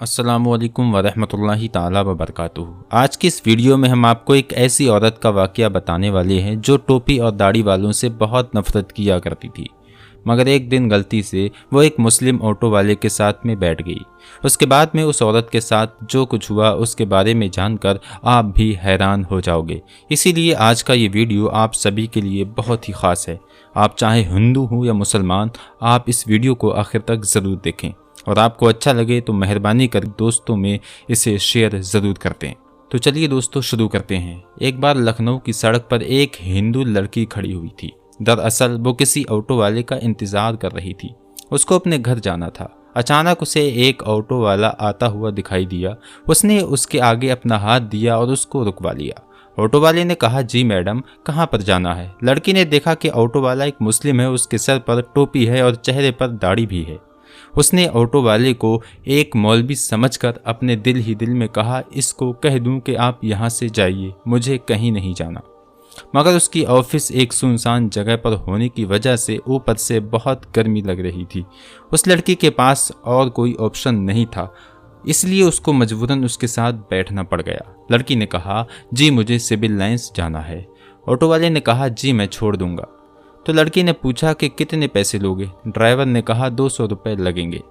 अस्सलामुअलैकुम वरहमतुल्लाहि ताला वबरकातुहू। आज की इस वीडियो में हम आपको एक ऐसी औरत का वाक़या बताने वाले हैं जो टोपी और दाढ़ी वालों से बहुत नफरत किया करती थी, मगर एक दिन गलती से वो एक मुस्लिम ऑटो वाले के साथ में बैठ गई। उसके बाद में उस औरत के साथ जो कुछ हुआ उसके बारे में जानकर आप भी हैरान हो जाओगे। इसीलिए आज का ये वीडियो आप सभी के लिए बहुत ही ख़ास है। आप चाहे हिंदू हो या मुसलमान, आप इस वीडियो को आखिर तक ज़रूर देखें और आपको अच्छा लगे तो मेहरबानी कर दोस्तों में इसे शेयर ज़रूर करते हैं। तो चलिए दोस्तों शुरू करते हैं। एक बार लखनऊ की सड़क पर एक हिंदू लड़की खड़ी हुई थी। दरअसल वो किसी ऑटो वाले का इंतज़ार कर रही थी। उसको अपने घर जाना था। अचानक उसे एक ऑटो वाला आता हुआ दिखाई दिया। उसने उसके आगे अपना हाथ दिया और उसको रुकवा लिया। ऑटो वाले ने कहा, जी मैडम, कहाँ पर जाना है? लड़की ने देखा कि ऑटो वाला एक मुस्लिम है, उसके सर पर टोपी है और चेहरे पर दाढ़ी भी है। उसने ऑटो वाले को एक मौलवी समझकर अपने दिल ही दिल में कहा, इसको कह दूं कि आप यहाँ से जाइए, मुझे कहीं नहीं जाना। मगर उसकी ऑफिस एक सुनसान जगह पर होने की वजह से ऊपर से बहुत गर्मी लग रही थी। उस लड़की के पास और कोई ऑप्शन नहीं था, इसलिए उसको मजबूरन उसके साथ बैठना पड़ गया। लड़की ने कहा, जी मुझे सिविल लाइंस जाना है। ऑटो वाले ने कहा, जी मैं छोड़ दूंगा। तो लड़की ने पूछा कि कितने पैसे लोगे? ड्राइवर ने कहा, 200 रुपये लगेंगे।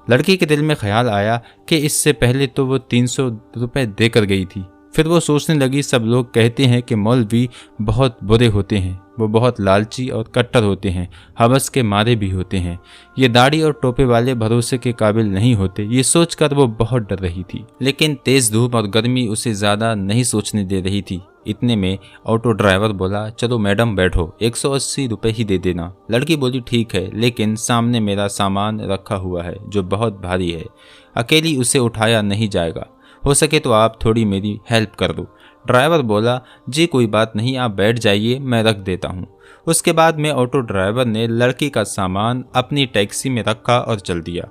लड़की के दिल में ख्याल आया कि इससे पहले तो वो 300 रुपये देकर गई थी। फिर वो सोचने लगी, सब लोग कहते हैं कि मौलवी बहुत बुरे होते हैं, वो बहुत लालची और कट्टर होते हैं, हवस के मारे भी होते हैं, ये दाढ़ी और टोपे वाले भरोसे के काबिल नहीं होते। ये सोचकर वो बहुत डर रही थी, लेकिन तेज़ धूप और गर्मी उसे ज़्यादा नहीं सोचने दे रही थी। इतने में ऑटो ड्राइवर बोला, चलो मैडम बैठो, 180 रुपये ही दे देना। लड़की बोली, ठीक है, लेकिन सामने मेरा सामान रखा हुआ है जो बहुत भारी है, अकेली उसे उठाया नहीं जाएगा, हो सके तो आप थोड़ी मेरी हेल्प कर दो। ड्राइवर बोला, जी कोई बात नहीं, आप बैठ जाइए, मैं रख देता हूँ। उसके बाद में ऑटो ड्राइवर ने लड़की का सामान अपनी टैक्सी में रखा और चल दिया।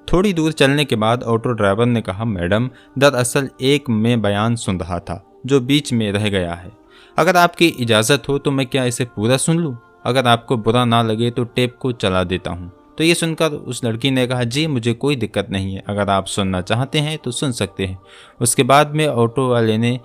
थोड़ी दूर चलने के बाद ऑटो ड्राइवर ने कहा, मैडम, दरअसल एक मैं बयान सुन रहा था जो बीच में रह गया है। अगर आपकी इजाज़त हो तो मैं क्या इसे पूरा सुन लूँ? अगर आपको बुरा ना लगे तो टेप को चला देता हूँ। तो ये सुनकर उस लड़की ने कहा, जी मुझे कोई दिक्कत नहीं है, अगर आप सुनना चाहते हैं तो सुन सकते हैं। उसके बाद में ऑटो वाले ने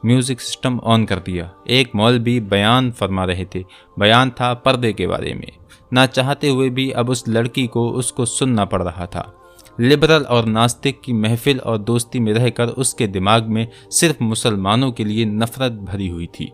म्यूज़िक सिस्टम ऑन कर दिया। एक मौलवी बयान फरमा रहे थे। बयान था पर्दे के बारे में। ना चाहते हुए भी अब उस लड़की को उसको सुनना पड़ रहा था। लिबरल और नास्तिक की महफिल और दोस्ती में रहकर उसके दिमाग में सिर्फ मुसलमानों के लिए नफरत भरी हुई थी।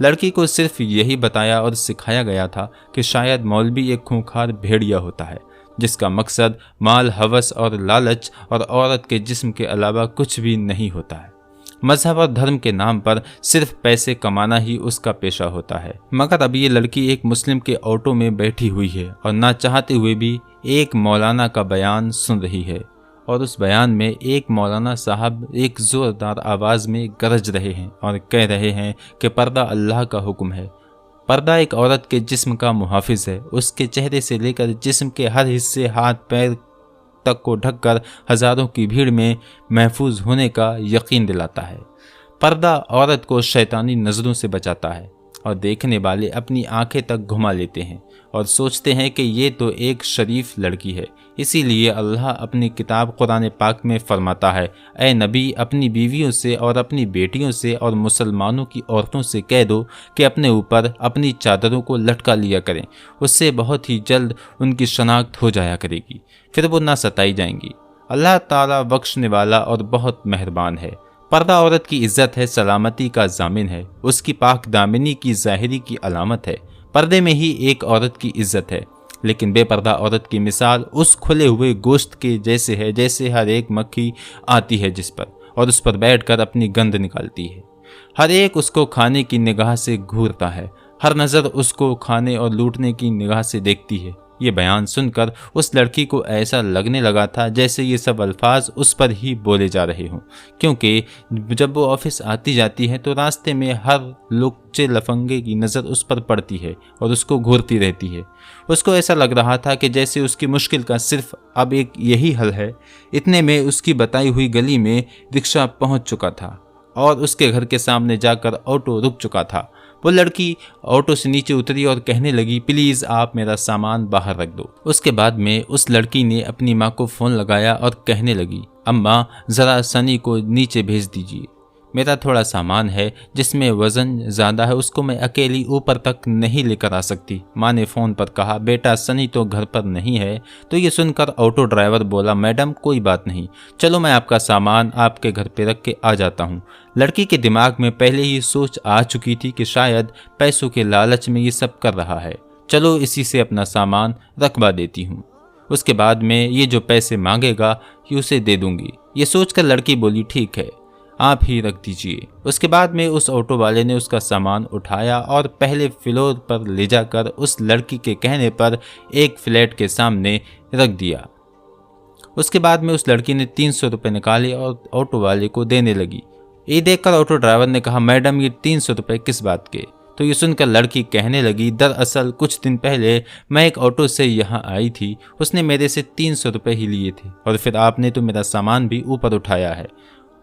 लड़की को सिर्फ यही बताया और सिखाया गया था कि शायद मौलवी एक खूंखार भेड़िया होता है जिसका मकसद माल, हवस और लालच और औरत के जिस्म के अलावा कुछ भी नहीं होता है। मजहब और धर्म के नाम पर सिर्फ पैसे कमाना ही उसका पेशा होता है। मगर अब ये लड़की एक मुस्लिम के ऑटो में बैठी हुई है और ना चाहते हुए भी एक मौलाना का बयान सुन रही है, और उस बयान में एक मौलाना साहब एक ज़ोरदार आवाज़ में गरज रहे हैं और कह रहे हैं कि पर्दा अल्लाह का हुक्म है। पर्दा एक औरत के जिस्म का मुहाफिज है, उसके चेहरे से लेकर जिस्म के हर हिस्से, हाथ पैर तक को ढककर हज़ारों की भीड़ में महफूज होने का यकीन दिलाता है। पर्दा औरत को शैतानी नज़रों से बचाता है और देखने वाले अपनी आंखें तक घुमा लेते हैं और सोचते हैं कि ये तो एक शरीफ लड़की है। इसीलिए अल्लाह अपनी किताब कुरान पाक में फरमाता है, ए नबी, अपनी बीवियों से और अपनी बेटियों से और मुसलमानों की औरतों से कह दो कि अपने ऊपर अपनी चादरों को लटका लिया करें, उससे बहुत ही जल्द उनकी शनाख्त हो जाया करेगी, फिर वो ना सताई जाएंगी। अल्लाह ताला बख्शने वाला और बहुत मेहरबान है। पर्दा औरत की इज्जत है, सलामती का जामिन है, उसकी पाक दामिनी की ज़ाहिरी की अलामत है। पर्दे में ही एक औरत की इज्जत है, लेकिन बेपर्दा औरत की मिसाल उस खुले हुए गोश्त के जैसे है जैसे हर एक मक्खी आती है जिस पर और उस पर बैठकर अपनी गंध निकालती है। हर एक उसको खाने की निगाह से घूरता है, हर नज़र उसको खाने और लूटने की निगाह से देखती है। ये बयान सुनकर उस लड़की को ऐसा लगने लगा था जैसे ये सब अल्फाज उस पर ही बोले जा रहे हों, क्योंकि जब वो ऑफिस आती जाती है तो रास्ते में हर लुच्चे लफंगे की नज़र उस पर पड़ती है और उसको घूरती रहती है। उसको ऐसा लग रहा था कि जैसे उसकी मुश्किल का सिर्फ अब एक यही हल है। इतने में उसकी बताई हुई गली में रिक्शा पहुंच चुका था और उसके घर के सामने जाकर ऑटो रुक चुका था। वो लड़की ऑटो से नीचे उतरी और कहने लगी, प्लीज़ आप मेरा सामान बाहर रख दो। उसके बाद में उस लड़की ने अपनी माँ को फ़ोन लगाया और कहने लगी, अम्मा ज़रा सनी को नीचे भेज दीजिए, मेरा थोड़ा सामान है जिसमें वज़न ज़्यादा है, उसको मैं अकेली ऊपर तक नहीं लेकर आ सकती। माँ ने फ़ोन पर कहा, बेटा सनी तो घर पर नहीं है। तो ये सुनकर ऑटो ड्राइवर बोला, मैडम कोई बात नहीं, चलो मैं आपका सामान आपके घर पे रख के आ जाता हूँ। लड़की के दिमाग में पहले ही सोच आ चुकी थी कि शायद पैसों के लालच में ये सब कर रहा है, चलो इसी से अपना सामान रखवा देती हूँ, उसके बाद में ये जो पैसे मांगेगा ये उसे दे दूंगी। ये सोचकर लड़की बोली, ठीक है आप ही रख दीजिए। उसके बाद में उस ऑटो वाले ने उसका सामान उठाया और पहले फ्लोर पर ले जाकर उस लड़की के कहने पर एक फ्लैट के सामने रख दिया। उसके बाद में उस लड़की ने 300 रुपये निकाले और ऑटो वाले को देने लगी। ये देखकर ऑटो ड्राइवर ने कहा, मैडम ये 300 रुपये किस बात के? तो ये सुनकर लड़की कहने लगी, दरअसल कुछ दिन पहले मैं एक ऑटो से यहाँ आई थी, उसने मेरे से 300 रुपये ही लिए थे और फिर आपने तो मेरा सामान भी ऊपर उठाया है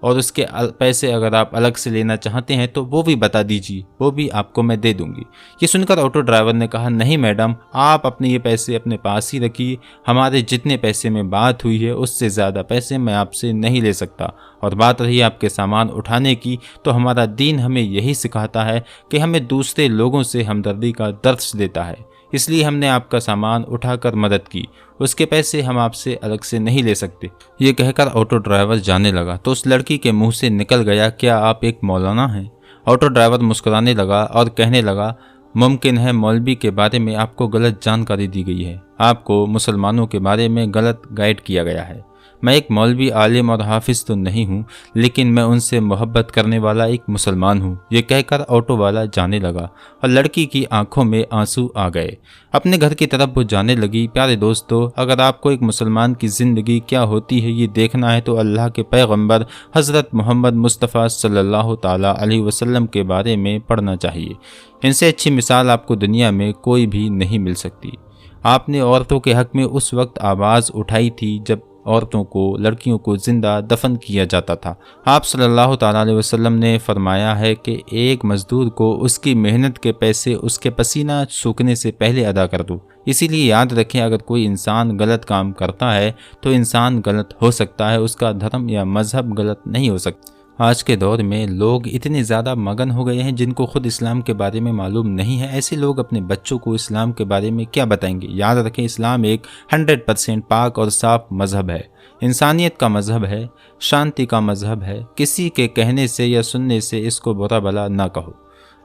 और उसके पैसे अगर आप अलग से लेना चाहते हैं तो वो भी बता दीजिए, वो भी आपको मैं दे दूंगी। ये सुनकर ऑटो ड्राइवर ने कहा, नहीं मैडम आप अपने ये पैसे अपने पास ही रखिए, हमारे जितने पैसे में बात हुई है उससे ज़्यादा पैसे मैं आपसे नहीं ले सकता। और बात रही आपके सामान उठाने की, तो हमारा दीन हमें यही सिखाता है कि हमें दूसरे लोगों से हमदर्दी का दर्श देता है, इसलिए हमने आपका सामान उठाकर मदद की, उसके पैसे हम आपसे अलग से नहीं ले सकते। ये कहकर ऑटो ड्राइवर जाने लगा तो उस लड़की के मुंह से निकल गया, क्या आप एक मौलाना हैं? ऑटो ड्राइवर मुस्कुराने लगा और कहने लगा, मुमकिन है मौलवी के बारे में आपको गलत जानकारी दी गई है, आपको मुसलमानों के बारे में गलत गाइड किया गया है। मैं एक मौलवी आलिम और हाफिज तो नहीं हूँ, लेकिन मैं उनसे मोहब्बत करने वाला एक मुसलमान हूँ। ये कहकर ऑटो वाला जाने लगा और लड़की की आंखों में आंसू आ गए। अपने घर की तरफ वो जाने लगी। प्यारे दोस्तों, अगर आपको एक मुसलमान की ज़िंदगी क्या होती है ये देखना है तो अल्लाह के पैगंबर हज़रत मोहम्मद मुस्तफ़ा सल्लल्लाहु ताला अलैहि वसल्लम के बारे में पढ़ना चाहिए। इनसे अच्छी मिसाल आपको दुनिया में कोई भी नहीं मिल सकती। आपने औरतों के हक़ में उस वक्त आवाज़ उठाई थी जब औरतों को, लड़कियों को जिंदा दफन किया जाता था। आप सल्लल्लाहु ताला अलैहि वसल्लम ने फरमाया है कि एक मजदूर को उसकी मेहनत के पैसे उसके पसीना सूखने से पहले अदा कर दो। इसीलिए याद रखें, अगर कोई इंसान गलत काम करता है तो इंसान गलत हो सकता है, उसका धर्म या मजहब गलत नहीं हो सकता। आज के दौर में लोग इतने ज़्यादा मगन हो गए हैं जिनको खुद इस्लाम के बारे में मालूम नहीं है। ऐसे लोग अपने बच्चों को इस्लाम के बारे में क्या बताएंगे? याद रखें, इस्लाम एक 100% पाक और साफ मज़हब है, इंसानियत का मज़हब है, शांति का मज़हब है। किसी के कहने से या सुनने से इसको बुरा भला ना कहो।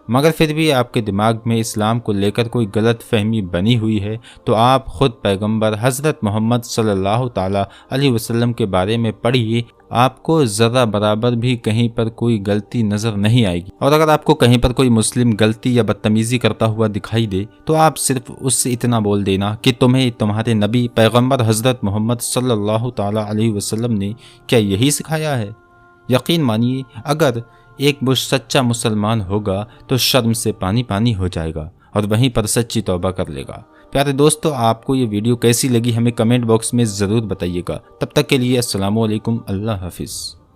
मगर फिर भी आपके दिमाग में इस्लाम को लेकर कोई गलत फहमी बनी हुई है तो आप ख़ुद पैगंबर हज़रत मोहम्मद सल्लल्लाहु ताला अलैहि वसल्लम के बारे में पढ़िए, आपको ज़रा बराबर भी कहीं पर कोई गलती नज़र नहीं आएगी। और अगर आपको कहीं पर कोई मुस्लिम गलती या बदतमीज़ी करता हुआ दिखाई दे तो आप सिर्फ उससे इतना बोल देना कि तुम्हें तुम्हारे नबी पैगंबर हज़रत मोहम्मद सल्लल्लाहु ताला अलैहि वसल्लम ने क्या यही सिखाया है? यकीन मानिए, अगर एक वो सच्चा मुसलमान होगा तो शर्म से पानी पानी हो जाएगा और वहीं पर सच्ची तौबा कर लेगा। प्यारे दोस्तों, आपको ये वीडियो कैसी लगी हमें कमेंट बॉक्स में ज़रूर बताइएगा। तब तक के लिए अस्सलामु अलैकुम, अल्लाह हाफिज़।